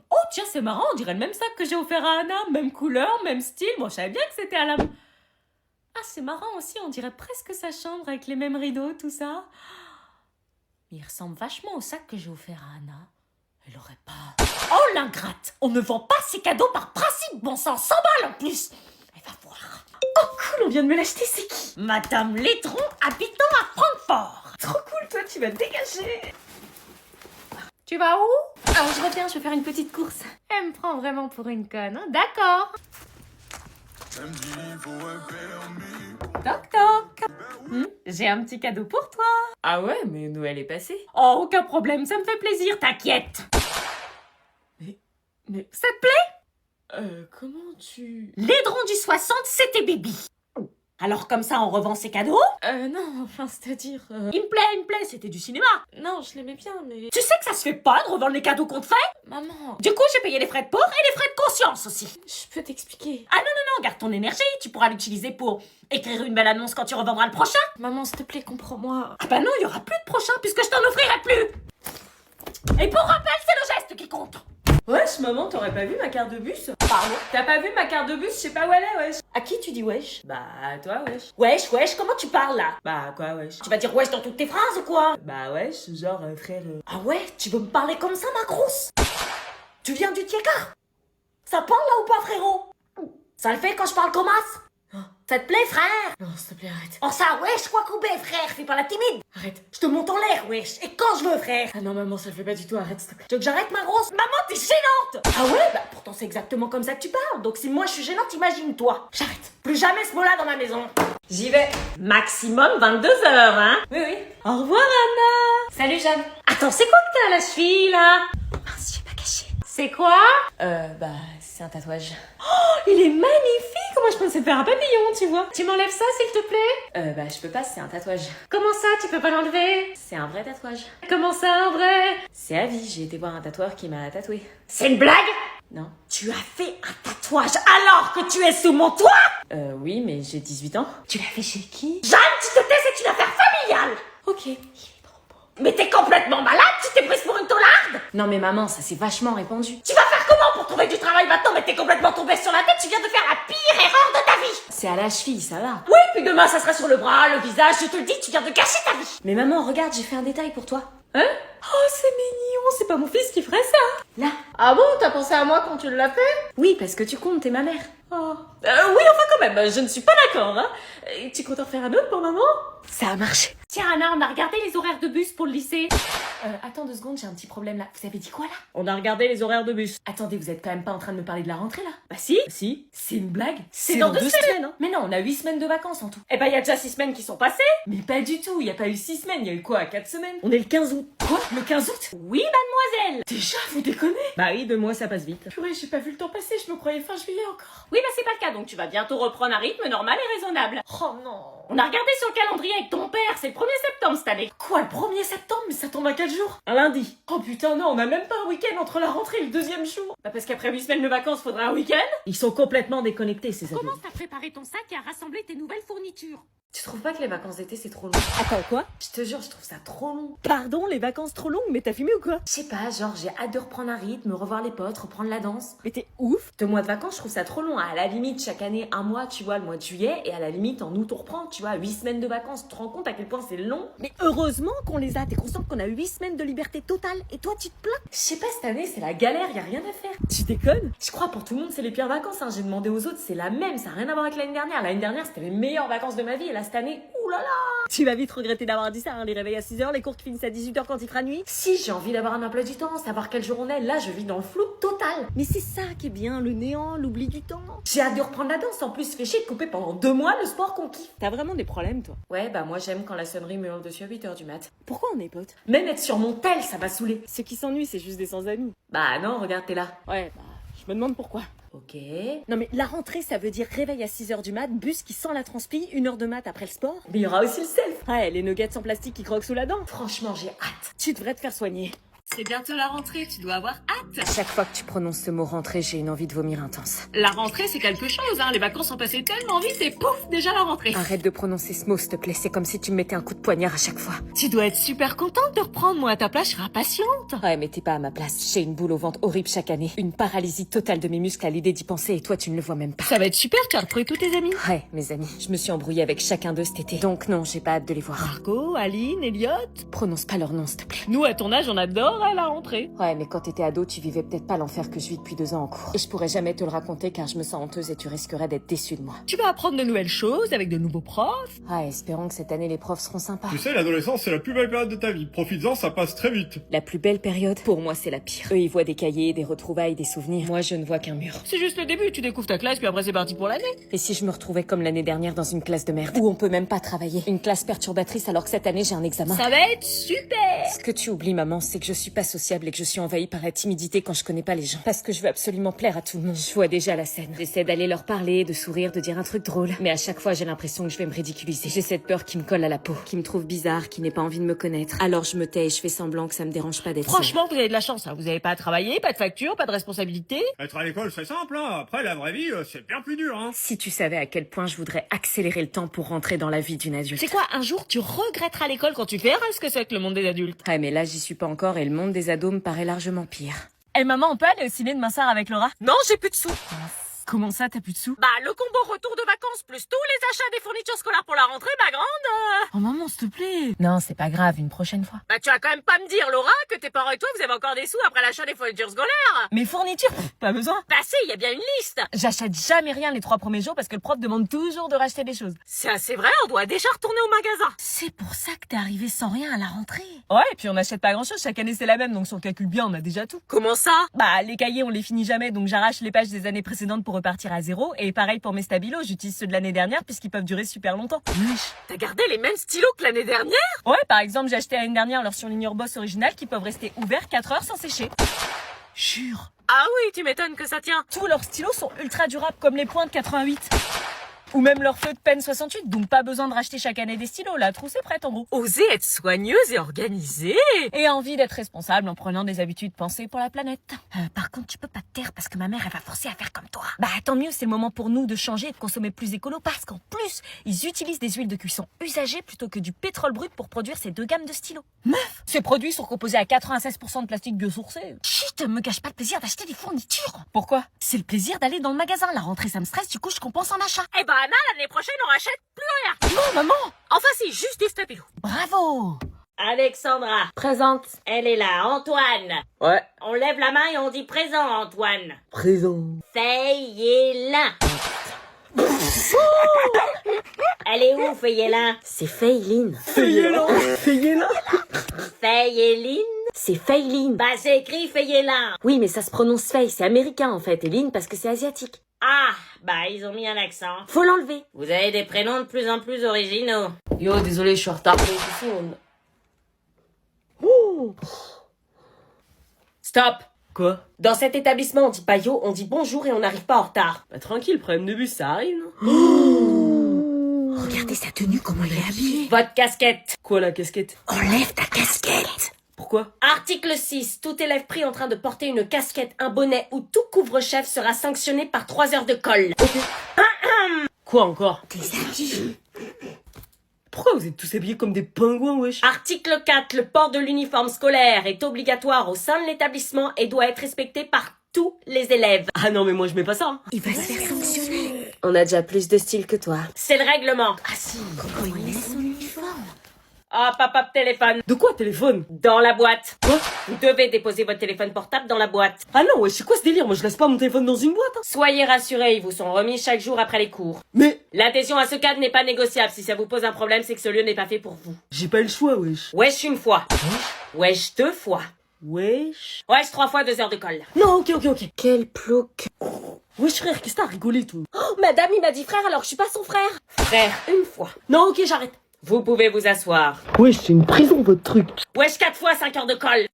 Oh tiens, c'est marrant, on dirait le même sac que j'ai offert à Anna. Même couleur, même style. Bon, je savais bien que c'était à la... Ah, c'est marrant aussi, on dirait presque sa chambre avec les mêmes rideaux, tout ça. Mais il ressemble vachement au sac que j'ai offert à Anna. Elle aurait pas... Oh l'ingrate! On ne vend pas ses cadeaux par principe, bon sang, 100 balles en plus! Elle va voir. Oh cool, on vient de me l'acheter, c'est qui? Madame Laitron, habitant à Francfort. Trop cool, toi, tu vas te dégager. Tu vas où? Alors je reviens, je vais faire une petite course. Elle me prend vraiment pour une conne, hein? D'accord. Toc toc. J'ai un petit cadeau pour toi. Ah ouais, mais Noël est passé. Oh, aucun problème, ça me fait plaisir, t'inquiète. Mais... Ça te plaît? Comment tu... L'aidron du 60, c'était Bibi. Alors comme ça, on revend ses cadeaux? Non, enfin, c'est-à-dire... Il me plaît, c'était du cinéma. Non, je l'aimais bien, mais... Tu sais que ça se fait pas de revendre les cadeaux qu'on te fait? Maman, Du coup, j'ai payé les frais de port et les frais de conscience aussi. je peux t'expliquer. Ah non, non, non, garde ton énergie, tu pourras l'utiliser pour écrire une belle annonce quand tu revendras le prochain. Maman, s'il te plaît, comprends-moi. Ah bah non, il y aura plus de prochain puisque je t'en offrirai plus. Et pour rappel, c'est le geste qui compte. Wesh, maman, t'aurais pas vu ma carte de bus? Pardon? T'as pas vu ma carte de bus? Je sais pas où elle est, wesh. À qui tu dis wesh? Bah, à toi, wesh. Wesh, wesh, comment tu parles là? Bah, quoi, wesh? Tu vas dire wesh dans toutes tes phrases ou quoi? Bah, wesh, genre, frère... Ah ouais, tu veux me parler comme ça, ma grosse? Tu viens du Tiekar? Ça parle là ou pas, frérot? Ça le fait quand je parle comme as? Ça te plaît, frère? Non, s'il te plaît, arrête. Oh ça, wesh, quoi couper, frère, fais pas la timide. Arrête. Je te monte en l'air, wesh, et quand je veux, frère. Ah non, maman, ça le fait pas du tout, arrête, s'il te plaît. Tu veux que j'arrête, ma grosse? Maman, t'es gênante. Ah ouais? Bah pourtant c'est exactement comme ça que tu parles, donc si moi je suis gênante, imagine-toi. J'arrête. Plus jamais ce mot-là dans ma maison. J'y vais. Maximum 22 heures, hein? Oui, oui. Au revoir, Anna. Salut, Jeanne. Attends, c'est quoi que t'as à la cheville, là? Mince, j'ai pas caché. C'est quoi? Bah, c'est un tatouage. Oh, il est magnifique. Moi, je pensais faire un papillon, tu vois. Tu m'enlèves ça, s'il te plaît? Bah, je peux pas, c'est un tatouage. Comment ça, tu peux pas l'enlever? C'est un vrai tatouage. Comment ça, en vrai? C'est à vie, j'ai été voir un tatoueur qui m'a tatoué. C'est une blague? Non. Tu as fait un tatouage alors que tu es sous mon toit? Oui, mais j'ai 18 ans. Tu l'as fait chez qui? Jeanne, tu te tais, c'est une affaire familiale. Ok. Mais t'es complètement malade, tu t'es prise pour une taularde? Non, mais maman, ça s'est vachement répandu. Tu vas faire comment pour trouver du travail maintenant? Mais t'es complètement tombée sur la tête, tu viens de faire la pire erreur de ta vie. C'est à la cheville, ça va. Oui, puis demain ça sera sur le bras, le visage, je te le dis, tu viens de gâcher ta vie. Mais maman, regarde, j'ai fait un détail pour toi. Hein? Oh, c'est mignon, c'est pas mon fils qui ferait ça. Là. Ah bon, t'as pensé à moi quand tu l'as fait? Oui, parce que tu comptes, t'es ma mère. Oh. Oui, enfin quand même, je ne suis pas d'accord, hein. Et tu comptes en faire un autre pour maman? Ça a marché. Tiens Anna, on a regardé les horaires de bus pour le lycée. Attends 2 secondes, j'ai un petit problème là. Vous avez dit quoi là? On a regardé les horaires de bus. Attendez, vous êtes quand même pas en train de me parler de la rentrée là? Bah si. Si. C'est une blague? C'est dans 2 semaines, hein. Mais non, on a 8 semaines de vacances en tout. Eh ben y a déjà 6 semaines qui sont passées. Mais pas du tout, il y a pas eu 6 semaines, il y a eu quoi? 4 semaines? On est le 15 août. Quoi? Le 15 août? Oui, mademoiselle. Déjà, vous déconnez? Bah oui, 2 mois ça passe vite. Purée, j'ai pas vu le temps passer, je me croyais fin juillet encore. Oui, bah c'est pas le cas, donc tu vas bientôt reprendre un rythme normal et raisonnable. Oh non. On a regardé sur le calendrier avec ton père, c'est le 1er septembre cette année. Quoi, le 1er septembre? Mais ça tombe à quel jour? Un lundi. Oh putain, non, on a même pas un week-end entre la rentrée et le 2e jour. Bah parce qu'après 8 semaines de vacances, faudra un week-end. Ils sont complètement déconnectés, ces amis. Comment t'as préparé ton sac et à rassembler tes nouvelles fournitures? Tu trouves pas que les vacances d'été c'est trop long? Attends, quoi? Je te jure, je trouve ça trop long. Pardon, les vacances trop longues, mais t'as fumé ou quoi? Je sais pas, genre j'ai hâte de reprendre un rythme, revoir les potes, reprendre la danse. Mais t'es ouf. 2 mois de vacances, je trouve ça trop long. À la limite, chaque année, un mois, tu vois, le mois de juillet, et à la limite, en août, on reprend, tu vois, 8 semaines de vacances. Tu te rends compte à quel point c'est long? Mais heureusement qu'on les a, t'es consciente qu'on a 8 semaines de liberté totale, et toi tu te plains? Je sais pas, cette année, c'est la galère, y a rien à faire. Tu déconnes? Je crois pour tout le monde, c'est les pires vacances, hein. J'ai demandé aux autres, c'est la même, ça a rien à voir avec l'année dernière. L'année dernière, c'était les meilleures vacances de ma vie, et là, cette année, oulala! Tu vas vite regretter d'avoir dit ça, hein, les réveils à 6h, les cours qui finissent à 18h quand il fera nuit. Si, j'ai envie d'avoir un emploi du temps, savoir quel jour on est. Là, je vis dans le flou total. Mais c'est ça qui est bien, le néant, l'oubli du temps. J'ai hâte de reprendre la danse. En plus, fait chier de couper pendant 2 mois le sport qu'on kiffe. T'as vraiment des problèmes, toi? Ouais, bah moi, j'aime quand la sonnerie me hurle dessus à 8h du mat. Pourquoi on est potes? Même être sur mon tel, ça va saouler. Ceux qui s'ennuient, c'est juste des sans-amis. Bah non, regarde, t'es là. Ouais, bah, je me demande pourquoi. Ok. Non mais la rentrée, ça veut dire réveil à 6h du mat, bus qui sent la transpi, 1h de mat après le sport. Mais il y aura aussi le self. Ouais, les nuggets en plastique qui croquent sous la dent. Franchement, j'ai hâte. Tu devrais te faire soigner. C'est bientôt la rentrée, tu dois avoir hâte. Chaque fois que tu prononces ce mot rentrée, j'ai une envie de vomir intense. La rentrée, c'est quelque chose, hein. Les vacances sont passées tellement vite et pouf, déjà la rentrée. Arrête de prononcer ce mot, s'il te plaît. C'est comme si tu me mettais un coup de poignard à chaque fois. Tu dois être super contente de reprendre. Moi, à ta place, je serais impatiente. Ouais, mais t'es pas à ma place. J'ai une boule au ventre horrible chaque année. Une paralysie totale de mes muscles à l'idée d'y penser et toi, tu ne le vois même pas. Ça va être super, tu as retrouvé tous tes amis. Ouais, mes amis. Je me suis embrouillée avec chacun d'eux cet été. Donc non, j'ai pas hâte de les voir. Margot, Aline, Elliot. Prononce pas leur nom, s'il te plaît. Nous, à ton âge, on adore à la rentrée. Ouais, mais quand t'étais ado, tu vivais peut-être pas l'enfer que je vis depuis 2 ans en cours. Et je pourrais jamais te le raconter car je me sens honteuse et tu risquerais d'être déçue de moi. Tu vas apprendre de nouvelles choses avec de nouveaux profs. Ouais, espérons que cette année les profs seront sympas. Tu sais, l'adolescence, c'est la plus belle période de ta vie. Profites-en, ça passe très vite. La plus belle période, pour moi, c'est la pire. Eux, ils voient des cahiers, des retrouvailles, des souvenirs. Moi, je ne vois qu'un mur. C'est juste le début, tu découvres ta classe, puis après c'est parti pour l'année. Et si je me retrouvais comme l'année dernière dans une classe de merde, où on peut même pas travailler, une classe perturbatrice alors que cette année j'ai un examen. Ça va être super. Ce que tu oublies, maman, c'est que je suis pas sociable et que je suis envahie par la timidité quand je connais pas les gens. Parce que je veux absolument plaire à tout le monde. Je vois déjà la scène. J'essaie d'aller leur parler, de sourire, de dire un truc drôle. Mais à chaque fois, j'ai l'impression que je vais me ridiculiser. J'ai cette peur qui me colle à la peau, qui me trouve bizarre, qui n'ait pas envie de me connaître. Alors je me tais et je fais semblant que ça me dérange pas d'être seule. Franchement, vous avez de la chance, hein. Vous avez pas à travailler, pas de facture, pas de responsabilité. Être à l'école, c'est simple, hein. Après, la vraie vie, c'est bien plus dur, hein. Si tu savais à quel point je voudrais accélérer le temps pour rentrer dans la vie d'une adulte. C'est quoi, un jour, tu regretteras l'école quand tu verras ce que c'est que le monde des adultes. Ouais, mais là, j'y suis pas encore et le monde des ados me paraît largement pire. Eh maman, on peut aller au ciné demain soir avec Laura? Non, j'ai plus de sous. Comment ça, t'as plus de sous? Bah, le combo retour de vacances plus tous les achats des fournitures scolaires pour la rentrée, ma grande. Oh maman, s'il te plaît. Non, c'est pas grave, une prochaine fois. Bah, tu vas quand même pas me dire, Laura, que tes parents et toi, vous avez encore des sous après l'achat des fournitures scolaires. Mes fournitures, pas besoin. Bah si, il y a bien une liste. J'achète jamais rien les 3 premiers jours parce que le prof demande toujours de racheter des choses. C'est vrai, on doit déjà retourner au magasin. C'est pour ça que t'es arrivé sans rien à la rentrée. Ouais, et puis on n'achète pas grand chose, chaque année c'est la même, donc si on calcule bien, on a déjà tout. Comment ça? Bah, les cahiers, on les finit jamais, donc j'arrache les pages des années précédentes pour repartir à zéro, et pareil pour mes stabilos, j'utilise ceux de l'année dernière puisqu'ils peuvent durer super longtemps. Wesh. T'as gardé les mêmes stylos que l'année dernière? Ouais, par exemple, j'ai acheté l'année dernière leur surligneur Boss original qui peuvent rester ouverts 4 heures sans sécher. Jure. Ah oui, tu m'étonnes que ça tient. Tous leurs stylos sont ultra durables comme les points de 88. Ou même leur feu de peine 68, donc pas besoin de racheter chaque année des stylos, la trousse est prête en gros. Oser être soigneuse et organisée. Et envie d'être responsable en prenant des habitudes pensées pour la planète. Par contre, tu peux pas te taire parce que ma mère, elle va forcer à faire comme toi. Bah tant mieux, c'est le moment pour nous de changer et de consommer plus écolo parce qu'en plus, ils utilisent des huiles de cuisson usagées plutôt que du pétrole brut pour produire ces 2 gammes de stylos. Meuf, ces produits sont composés à 96% de plastique biosourcé. Chut, me gâche pas le plaisir d'acheter des fournitures. Pourquoi? C'est le plaisir d'aller dans le magasin. La rentrée, ça me stresse, du coup, je compense en achat. Eh ben Anna, l'année prochaine, on rachète plus rien. Non, maman. Enfin si, juste des stabilos. Bravo. Alexandra, Présente. elle est là. Antoine. Ouais, On lève la main et on dit présent, Antoine. présent. Feyelin. Elle est où, Feyelin? C'est Feiline. Fayelin. Fayelin. Feyeline? C'est Feiline. Bah, c'est écrit Feyelin. Oui, mais ça se prononce Fei, c'est américain en fait, et Line parce que c'est asiatique. Ah, bah, ils ont mis un accent. Faut l'enlever. Vous avez des prénoms de plus en plus originaux. Yo, désolé, je suis en retard. Stop. Quoi? Dans cet établissement, on dit pas yo, on dit bonjour et on n'arrive pas en retard. Bah tranquille, problème de bus, ça arrive, non? Regardez sa tenue, comment il est habillé. Votre casquette. Quoi, la casquette? Enlève ta casquette. Pourquoi? Article 6. Tout élève pris en train de porter une casquette, un bonnet ou tout couvre-chef sera sanctionné par 3 heures de colle. Quoi encore? Tes habits. Pourquoi vous êtes tous habillés comme des pingouins, wesh? Article 4. Le port de l'uniforme scolaire est obligatoire au sein de l'établissement et doit être respecté par tous les élèves. Ah non, mais moi je mets pas ça. Hein. Il va se faire sanctionner. On a déjà plus de style que toi. C'est le règlement. Ah si, comment il met son uniforme? Hop, hop, hop, téléphone. De quoi, téléphone? Dans la boîte. Quoi? Vous devez déposer votre téléphone portable dans la boîte. Ah non, wesh, c'est quoi ce délire? Moi je laisse pas mon téléphone dans une boîte, hein. Soyez rassurés, ils vous sont remis chaque jour après les cours. Mais L'adhésion à ce cadre n'est pas négociable. Si ça vous pose un problème, c'est que ce lieu n'est pas fait pour vous. j'ai pas le choix, wesh. Wesh une fois. Wesh 2 fois. Wesh. Wesh 3 fois 2 heures de colle. Non, ok. Quel plouc. Wesh frère, qu'est-ce que t'as rigolé, toi? Oh, madame, il m'a dit frère alors que je suis pas son frère. Frère, une fois. Non, ok, j'arrête. Vous pouvez vous asseoir. Wesh, c'est une prison, votre truc. Wesh 4 fois 5 heures de colle.